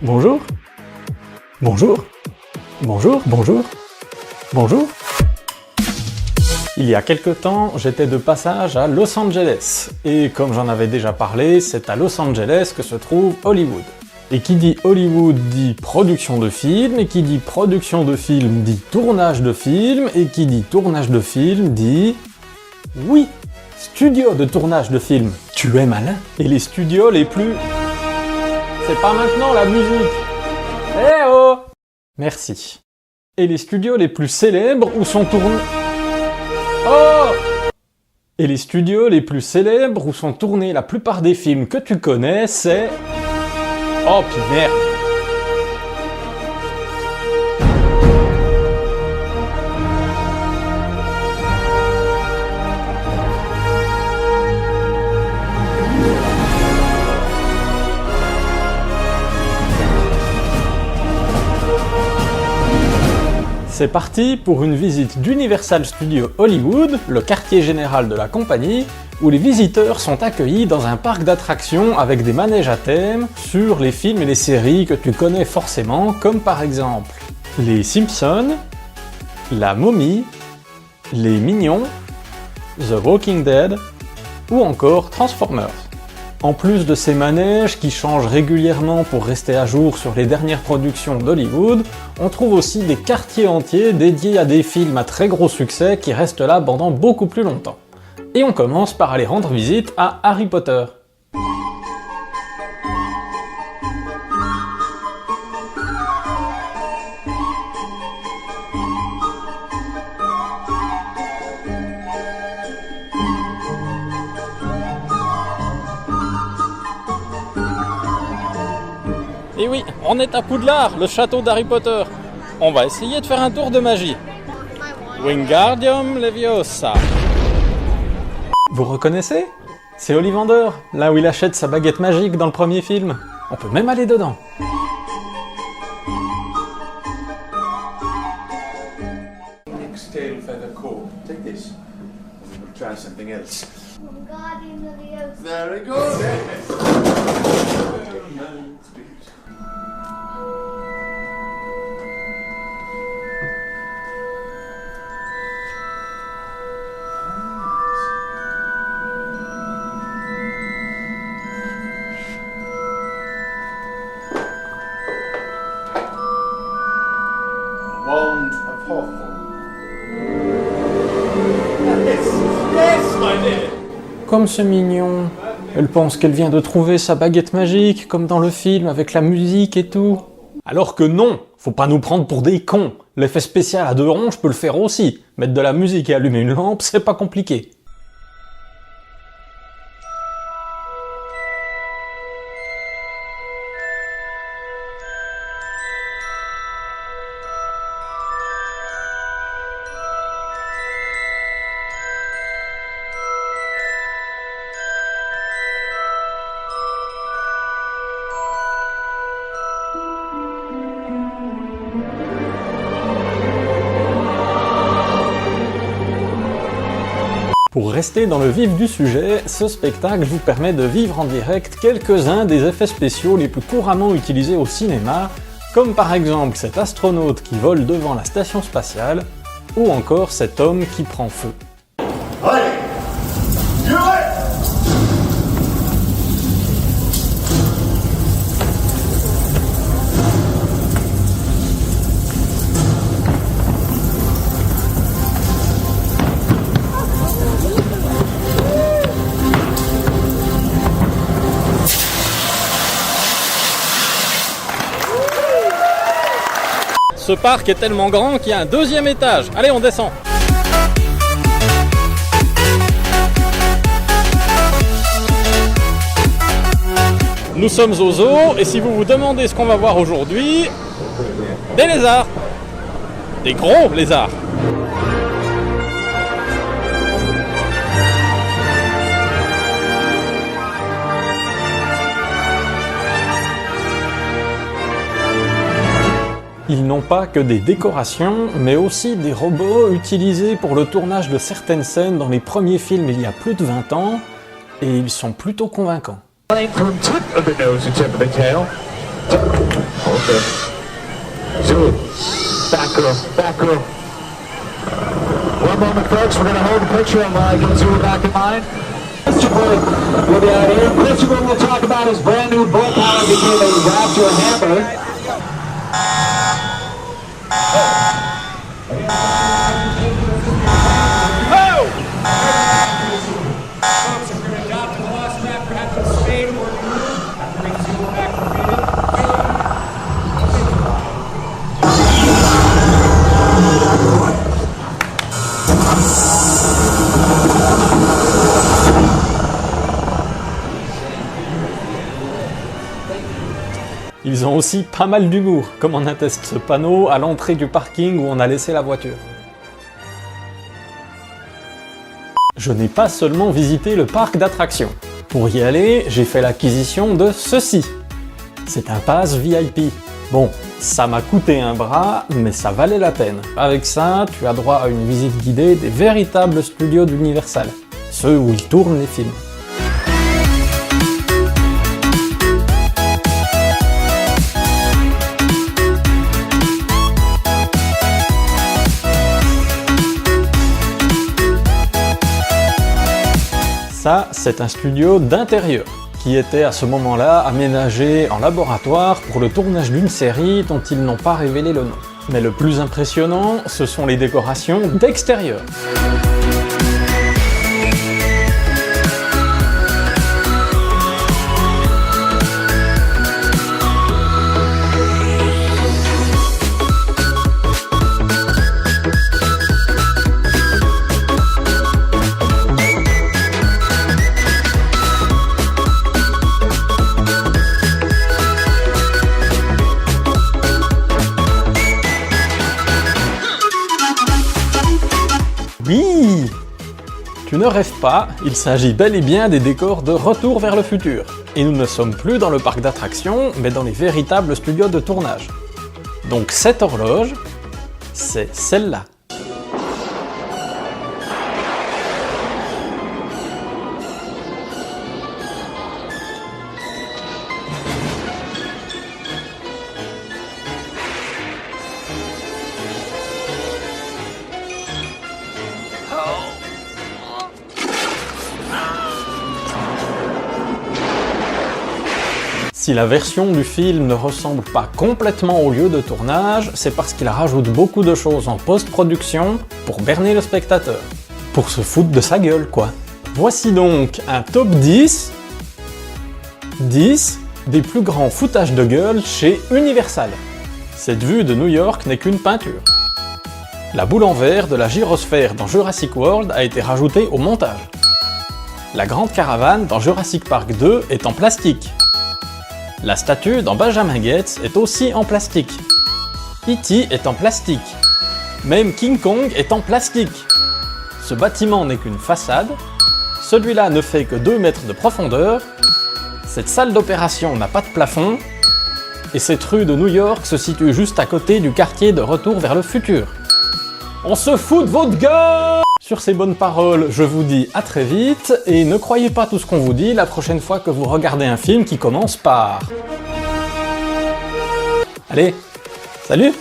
Bonjour. Bonjour. Bonjour, bonjour. Bonjour. Il y a quelque temps, j'étais de passage à Los Angeles. Et comme j'en avais déjà parlé, c'est à Los Angeles que se trouve Hollywood. Et qui dit Hollywood dit production de films, et qui dit production de films dit tournage de films, et qui dit tournage de films dit... Oui, studio de tournage de films. Tu es malin. Et les studios les plus... C'est pas maintenant la musique. Eh oh! Merci. Et les studios les plus célèbres où sont tournés... Oh! Et les studios les plus célèbres où sont tournés la plupart des films que tu connais, c'est... Oh pis merde! C'est parti pour une visite d'Universal Studios Hollywood, le quartier général de la compagnie, où les visiteurs sont accueillis dans un parc d'attractions avec des manèges à thème sur les films et les séries que tu connais forcément, comme par exemple les Simpsons, la Momie, les Mignons, The Walking Dead ou encore Transformers. En plus de ces manèges qui changent régulièrement pour rester à jour sur les dernières productions d'Hollywood, on trouve aussi des quartiers entiers dédiés à des films à très gros succès qui restent là pendant beaucoup plus longtemps. Et on commence par aller rendre visite à Harry Potter. Et oui, on est à Poudlard, le château d'Harry Potter. On va essayer de faire un tour de magie. Wingardium Leviosa. Vous reconnaissez? C'est Ollivander, là où il achète sa baguette magique dans le premier film. On peut même aller dedans. Next tail feather core. Take this. We'll try something else. Wingardium Leviosa. Very good. Wand of Hawthorne. Yes, my dear. Comme c'est mignon. Elle pense qu'elle vient de trouver sa baguette magique, comme dans le film, avec la musique et tout. Alors que non, faut pas nous prendre pour des cons. L'effet spécial à 2 ronds, je peux le faire aussi. Mettre de la musique et allumer une lampe, c'est pas compliqué. Pour rester dans le vif du sujet, ce spectacle vous permet de vivre en direct quelques-uns des effets spéciaux les plus couramment utilisés au cinéma, comme par exemple cet astronaute qui vole devant la station spatiale, ou encore cet homme qui prend feu. Allez, do it. Ce parc est tellement grand qu'il y a un 2e étage. Allez, on descend. Nous sommes au zoo, et si vous vous demandez ce qu'on va voir aujourd'hui, des lézards. Des gros lézards. Ils n'ont pas que des décorations, mais aussi des robots utilisés pour le tournage de certaines scènes dans les premiers films il y a plus de 20 ans, et ils sont plutôt convaincants. From tip of the nose to tip of the tail. Okay. Zoom. Back girl. Back girl. One moment, folks. We're going to hold the picture and get Zoom back in line. Christopher will be out here. Christopher will talk about his brand new boat power became a Raptor hammer. Ils ont aussi pas mal d'humour, comme en atteste ce panneau à l'entrée du parking où on a laissé la voiture. Je n'ai pas seulement visité le parc d'attractions. Pour y aller, j'ai fait l'acquisition de ceci. C'est un pass VIP. Bon, ça m'a coûté un bras, mais ça valait la peine. Avec ça, tu as droit à une visite guidée des véritables studios d'Universal, ceux où ils tournent les films. Ça, c'est un studio d'intérieur, qui était à ce moment-là aménagé en laboratoire pour le tournage d'une série dont ils n'ont pas révélé le nom. Mais le plus impressionnant, ce sont les décorations d'extérieur. Oui! Tu ne rêves pas, il s'agit bel et bien des décors de Retour vers le futur. Et nous ne sommes plus dans le parc d'attractions, mais dans les véritables studios de tournage. Donc cette horloge, c'est celle-là. Si la version du film ne ressemble pas complètement au lieu de tournage, c'est parce qu'il rajoute beaucoup de choses en post-production pour berner le spectateur. Pour se foutre de sa gueule, quoi. Voici donc un top 10 des plus grands foutages de gueule chez Universal. Cette vue de New York n'est qu'une peinture. La boule en verre de la gyrosphère dans Jurassic World a été rajoutée au montage. La grande caravane dans Jurassic Park 2 est en plastique. La statue dans Benjamin Gates est aussi en plastique. E.T. est en plastique. Même King Kong est en plastique. Ce bâtiment n'est qu'une façade. Celui-là ne fait que 2 mètres de profondeur. Cette salle d'opération n'a pas de plafond. Et cette rue de New York se situe juste à côté du quartier de Retour vers le futur. On se fout de votre gueule! Sur ces bonnes paroles, je vous dis à très vite, et ne croyez pas tout ce qu'on vous dit la prochaine fois que vous regardez un film qui commence par... Allez, salut!